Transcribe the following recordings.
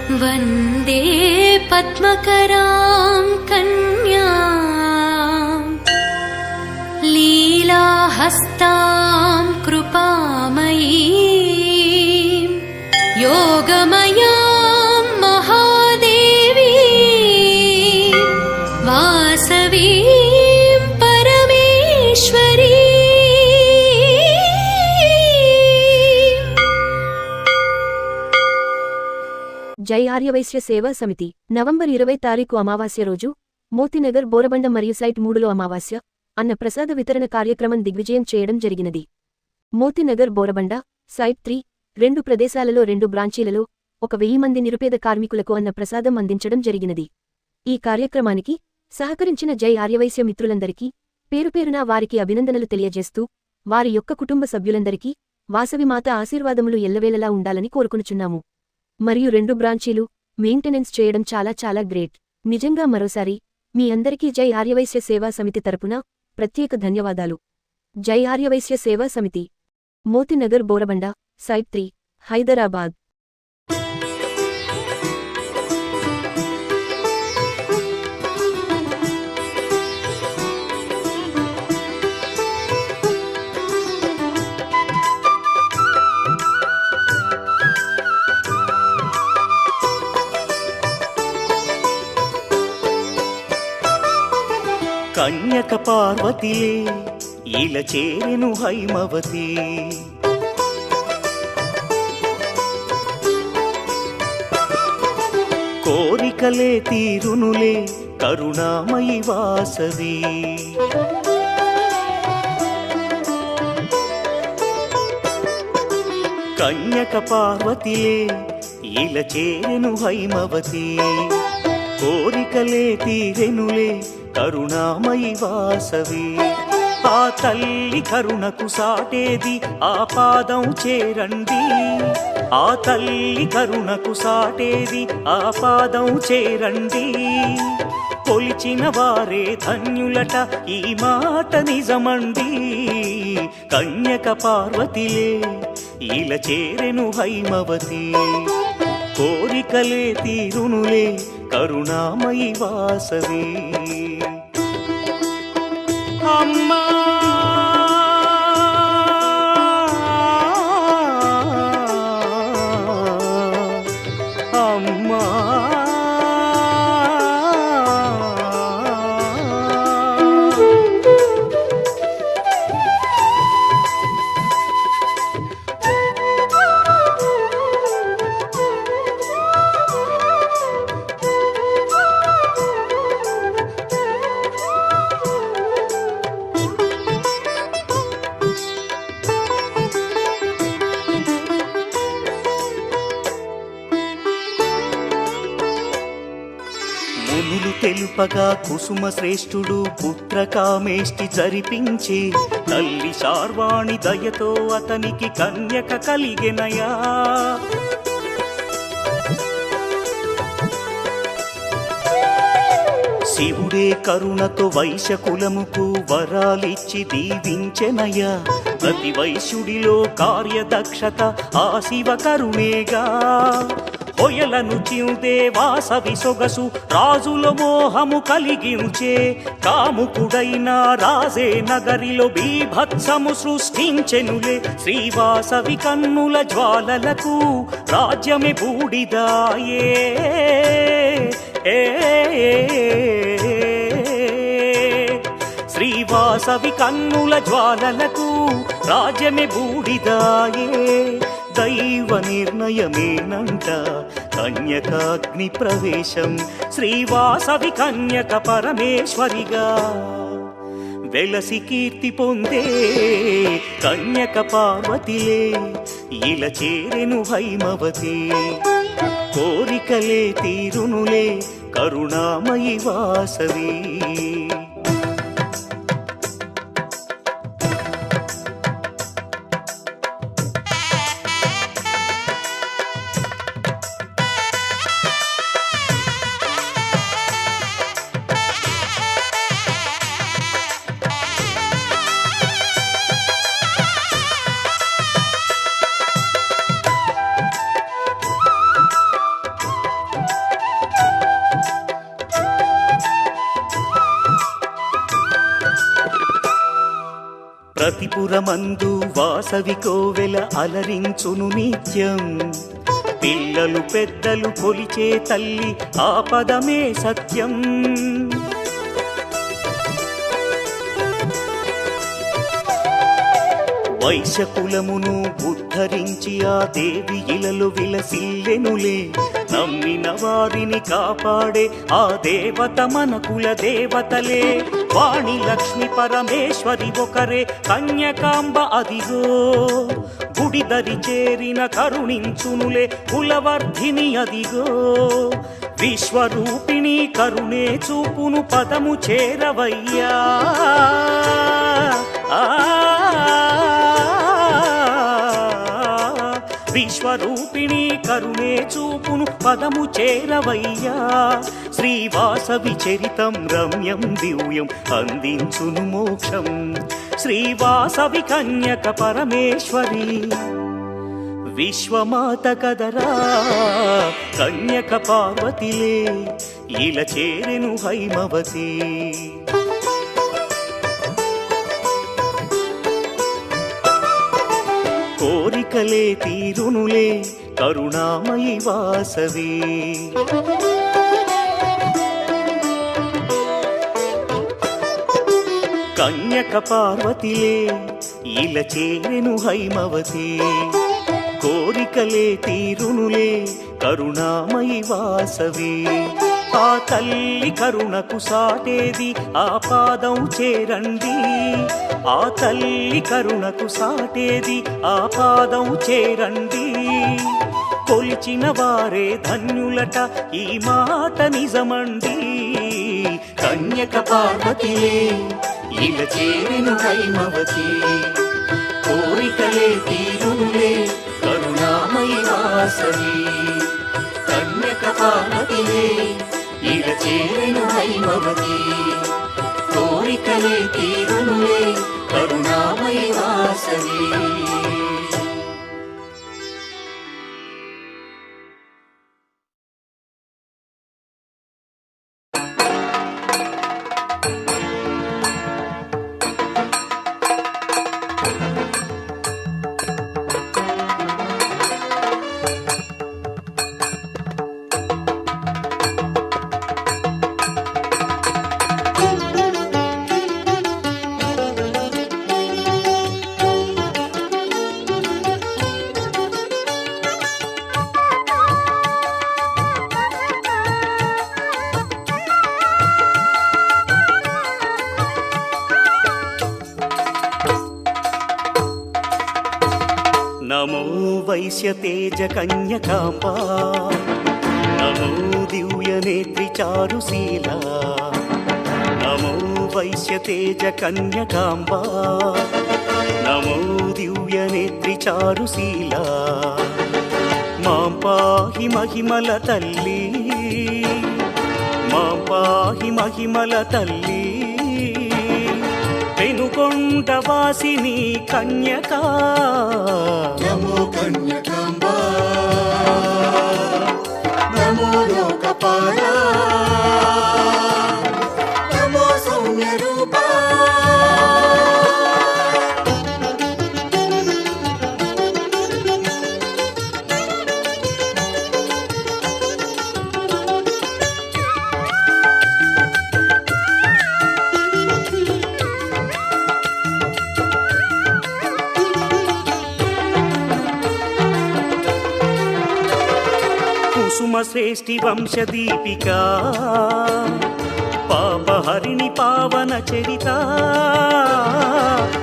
वन्दे पद्मकरां कन्यां लीलाहस्तां कृपामयीं योगमयां महादेवीं वासवीं परमेश्वरी। జై ఆర్యవైశ్య సేవా సమితి నవంబర్ 20 తారీఖు అమావాస్య రోజు మోతీనగర్ బోరబండ మరియు సైట్ 3లో అమావాస్య అన్న ప్రసాద వితరణ కార్యక్రమం దిగ్విజయం చేయడం జరిగినది. మోతీనగర్ బోరబండ సైట్ 3 రెండు ప్రదేశాలలో 2 బ్రాంచీలలో 1000 మంది నిరుపేద కార్మికులకు అన్న ప్రసాదం అందించడం జరిగినది. ఈ కార్యక్రమానికి సహకరించిన జై ఆర్యవైశ్య మిత్రులందరికీ పేరుపేరున వారికి అభినందనలు తెలియజేస్తూ వారి యొక్క కుటుంబ సభ్యులందరికీ వాసవిమాత ఆశీర్వాదములు ఎల్లవేళలా ఉండాలని కోరుకొనుచున్నాము. మరియు 2 బ్రాంచీలు మెయింటెనెన్స్ చేయడం చాలా గ్రేట్. నిజంగా మరోసారి మీ అందరికీ జై ఆర్యవైశ్య సేవా సమితి తరపున ప్రత్యేక ధన్యవాదాలు. జై ఆర్యవైశ్య సేవా సమితి, మోతీనగర్ బోరబండ సైట్ 3 హైదరాబాద్. కన్యక పార్వతిలే ఈల చేరెను హైమవతి. కోరికలే తీరునులే కరుణామయి వాసవి. కన్యక పార్వతిలే ఈల చేరెను హైమవతి. కోరికలే తీరెనులే కరుణామయి వాసవి. ఆ తల్లి కరుణకు సాటేది ఆ పాదం చేరండి. ఆ తల్లి కరుణకు సాటేది ఆ పాదం చేరండి. కొలిచిన వారే ధన్యులట ఈ మాట నిజమండి. కన్యక పార్వతిలే ఈల చేరెను హైమవతి. కోరికలే తీరునులే కరుణామయి వాసవి. అమ్మా అమ్మా మునులు తెలుపగా కుసుమ శ్రేష్ఠుడు పుత్రకామేష్టి జరిపించే. తల్లి శార్వాణి దయతో అతనికి కన్యక కలిగెనయా. శివుడే కరుణతో వైశ్యకులముకు వరాలిచ్చి దీవించెనయా. ప్రతి వైశ్యుడిలో కార్యదక్షత ఆ శివ కరుణేగా. ఒయలను చిందే వాసవి సొగసు రాజుల మోహము కలిగించే. కాముకుడైన రాజే నగరిలో బీభత్సము సృష్టించెనులే. శ్రీవాసవి కన్నుల జ్వాలలకు రాజ్యమే బూడిదాయే. శ్రీవాసవి కన్నుల జ్వాలలకు రాజ్యమే బూడిదాయే. దైవ నిర్ణయమేనంట కన్యకాగ్ని ప్రవేశం. శ్రీవాసవి కన్యక పరమేశ్వరిగా వెలసి కీర్తి పొందే. కన్యక పార్వతిలే ఈల చేరెను హైమవతి. కోరికలే తీరునులే కరుణామయి వాసవి. ప్రతిపురమందు వాసవి కోవెల అలరించును నిత్యం. పిల్లలు పెద్దలు కొలిచే తల్లి ఆ పదమే సత్యం. వైశ్యకులమును ఉద్ధరించి ఆ దేవి ఇలలో విలసిల్లెనులే. నమ్మిన వారిని కాపాడే ఆ దేవత మన కుల దేవతలే. వాణి లక్ష్మి పరమేశ్వరి ఒకరే కన్యకాంబ అదిగో. గుడిదరి చేరిన కరుణించునులే కులవర్ధిని అదిగో. విశ్వరూపిణి కరుణే చూపును పదము చేరవయ్యా. విశ్వరూపిణి కరుణే చూపును పదము చేరవయ్యా. శ్రీవాసవి చరితం రమ్యం దివ్యం అందించును మోక్షం. శ్రీవాసవి కన్యక పరమేశ్వరి విశ్వమాత కదరా కన్యక పార్వతిలే. ఇలా చేరెను హైమవతి. కోరికలే తీరునులే కరుణామయి వాసవి. కన్యక పార్వతిలే ఇలా చేరెను హైమవతి. కోరికలే తీరునులే కరుణామయి వాసవి. ఆ తల్లి కరుణకు సాటేది ఆ పాదం చేరండి. ఆ తల్లి కరుణకు సాటేది ఆ పాదం చేరండి. కొలిచిన వారే ధన్యులట ఈ మాట నిజమండి. కన్యక పార్వతిలే ఇలా చేరెను హైమవతి. కోరికలే తీరునులే కరుణామయి వాసవి. కన్యక పార్వతిలే ఇలా చేరెను హైమవతి. కోరికలే తీరునులే కరుణామయి వాసవి. నమో వైశ్యతేజ కన్యకాంబా. నమో దివ్యనేత్రి చారుశీలా. నమో వైశ్యతేజ కన్యకాంబా. నమో దివ్యనేత్రి చారుశీలా. మాం పాహి మహిమల తల్లి. మాం పాహి మహిమల తల్లి. పెనుకొండ వాసిని కన్యకా. నమో కన్యకాంబా. నమో లోకపాలా. నమో సౌమ్య రూపా. కుసుమ శ్రేష్ఠి వంశదీపికా. పాపహరిణి పావన చరిత.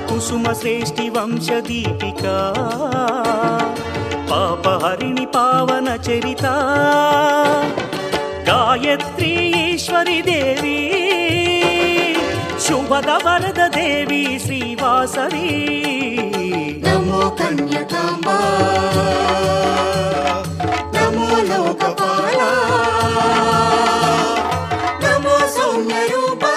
కుసుమ శ్రేష్ఠి వంశదీపికా. పాపహరిణి పావన చరిత. గాయత్రీ ఈశ్వరి దేవి. శుభద వరద దేవి శ్రీవాసవి. నమో కన్యకాంబా. నమో లోకపాలా. నమో సౌమ్య రూపా.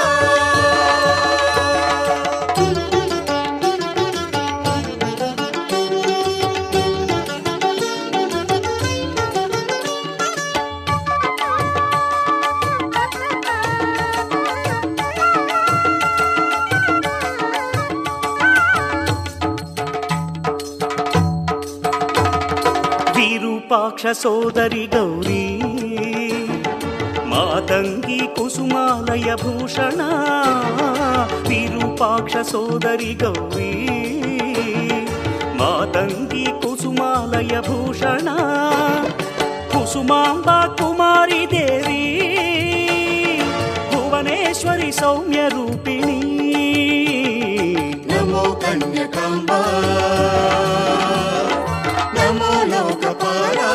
విరూపాక్ష సోదరి గౌరీ మాతంగి కుసుమాలయ భూషణ విరూపాక్ష సోదరి గౌరీ మాతంగి కుసుమాలయ భూషణ కుసుమాంబ కుమారి దేవి భువనేశ్వరి సౌమ్య రూపిణి నమో కన్యకాంబా నమో లోకపాలా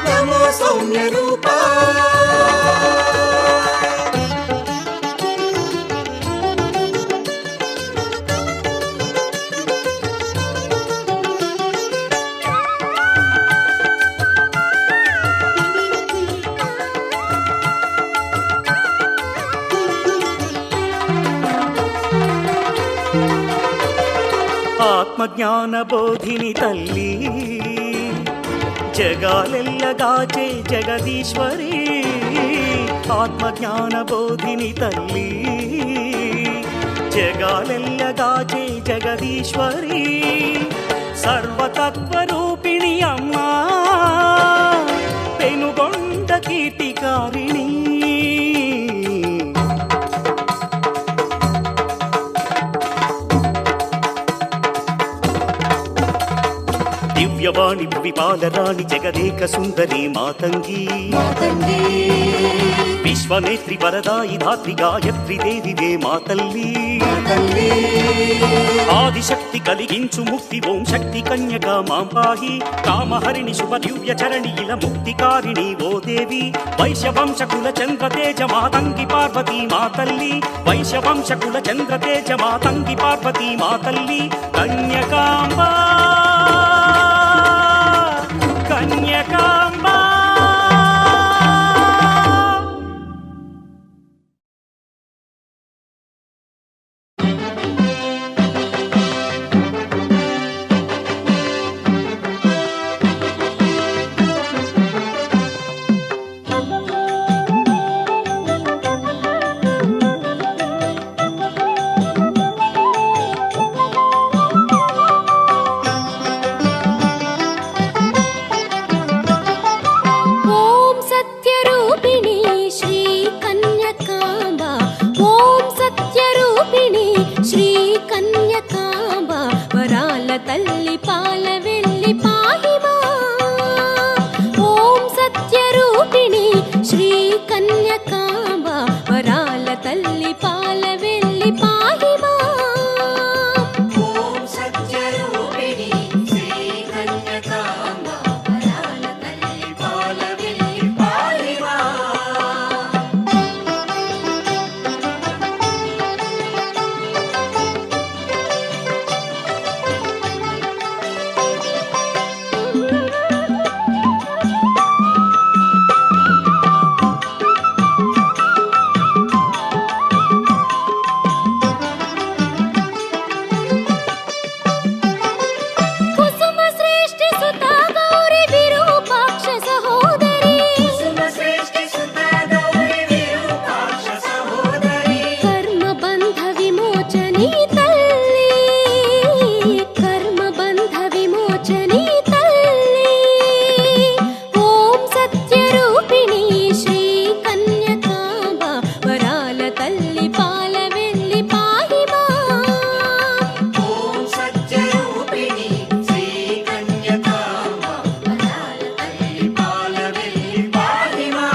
నమో సౌమ్య రూపా ఆత్మజ్ఞాన బోధిని తల్లి జగాలెల్లగాచే జగదీశ్వరి ఆత్మజ్ఞాన బోధిని తల్లి జగాలెల్లగాచే జగదీశ్వరి సర్వతత్వరూపిణి అమ్మా పెనుగొండ కీర్తికారిణి దివ్యవాణి విపాలరాణి జగదేక సుందరి మాతంగి మాతంగి విశ్వనేత్రి వరదాయి ధాత్రి గాయత్రి దేవివే మాతల్లి తల్లి ఆదిశక్తి కలిగించు ముక్తి ఓం శక్తి కన్యక మాం పాహి కామహరిణి శుభ దివ్య చరణి ఇల ముక్తికారిణి ఓ దేవి వైశ్యవంశకుల చంద్రతేజ మాతంగి పార్వతీ మాతల్లి వైశ్యవంశకుల చంద్రతేజ మాతంగి పార్వతీ మాతల్లి కన్యకాంబా కన్యకాంబా ఓం సత్యరూపిణి శ్రీ కన్యకాంబ ఓం సత్యరూపిణి శ్రీ కన్యకాంబ వరాల తల్లి పాల వెళ్ళి పాహిమా ఓం సత్యరూపిణి శ్రీ కన్యకాంబ వరాల తల్లి పాల వెళ్ళి పాహిమా ఓం సత్యరూపిణి శ్రీ కన్యకాంబ వరాల తల్లి పాల వెళ్ళి పాలివా కుసుమ శ్రేష్ఠి సుతా గౌరి విరూపాక్ష సహోదరి కుసుమ శ్రేష్ఠి సుతా గౌరి విరూపాక్ష సహోదరి కర్మ బంధ విమోచని తల్లి కర్మ బంధ విమోచని తల్లి ఓం సత్యరూపిణి శ్రీ కన్యకాంబ వరాల తల్లి పాల వెళ్ళి పాహిమా ఓం సత్యరూపిణి శ్రీ కన్యకాంబ వరాల తల్లి పాల వెళ్ళి పాలివా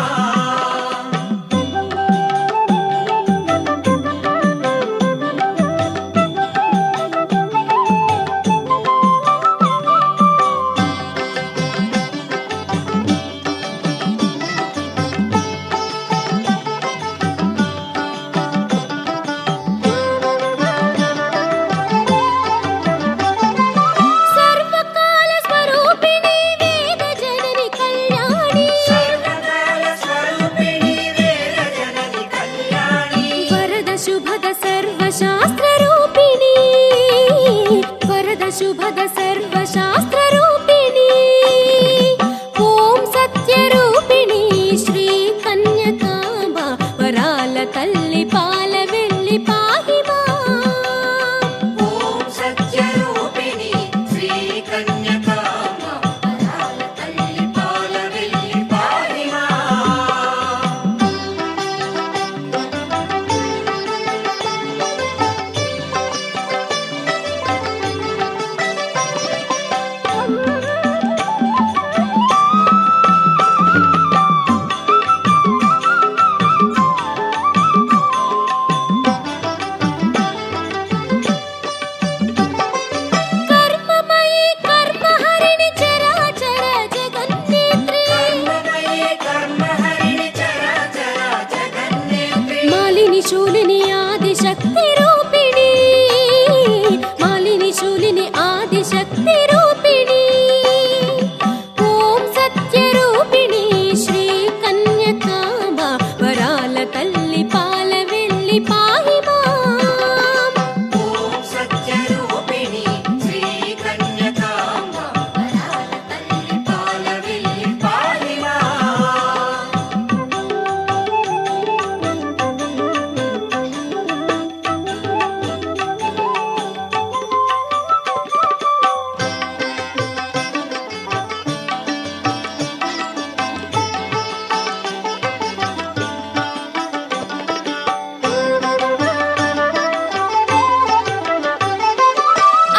శూలిని ఆదిశక్తి రూపిణి మాలిని శూలిని ఆదిశక్తి రూపిణి ఓం సత్యరూపిణి శ్రీ కన్యకాంబ వరాల తల్లి పాల వెల్లి పాహి మాం ఓం సత్యరూపిణి శ్రీ కన్యకాంబ వరాల తల్లి పాలవెల్లి పాహి మాం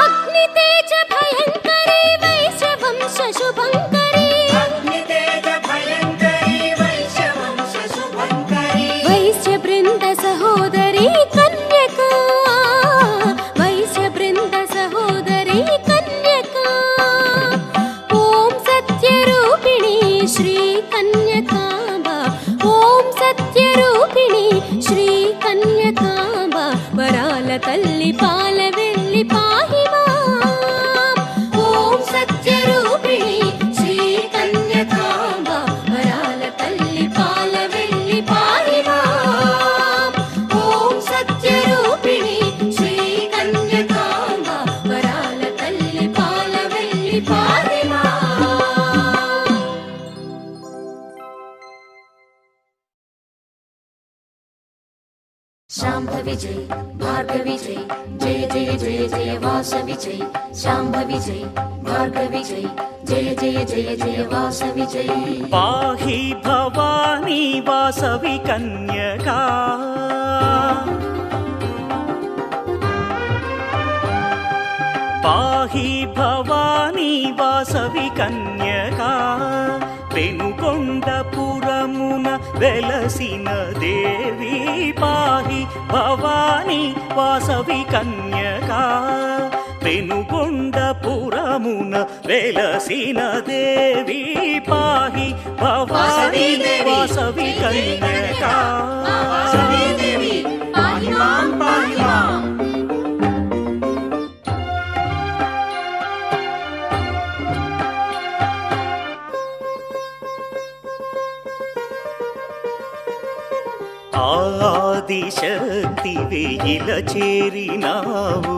అగ్ని తేజ భయంకరి వైశ్యవంశ శుభంకరి అగ్నితేజ భయంకరి వైశ్యవంశ శుభంకరి వైశ్య బృంద సహోదరి కన్యకా వైశ్య బృంద సహోదరి కన్యకా ఓం సత్యరూపిణి శ్రీ కన్యకాంబ ఓం సత్యరూపిణి శ్రీ కన్యకాంబ వరాల తల్లి పాల వెల్లి పాహి మాం ఓం సత్యరూపిణి శ్రీ కన్యకాంబ వరాల తల్లి పాల వెల్లి పాహి మాం ఓం సత్యరూపిణి శ్రీ కన్యకాంబ వరాల తల్లి పాల వెల్లి పాహి మాం शाम्भवि जय भार्गवि जय जय जय जय जय वासवि जय शाम्भवि जय भार्गवि जय जय जय जय जय वासवि जय पाहि भवानी वासवि कन्यका पाहि भवानी वासवि कन्यका पेनुगొండపురమున వెలసిన దేవి పాహి భవానీ వాసవి కన్యకా పెనుగొండపురమున వెలసిన దేవి పాహి భవానీ వాసవి కన్యకా వాసవి దేవి పాహి మాం పాహి మాం ఆదిశక్తివే ఇలా చేరినావు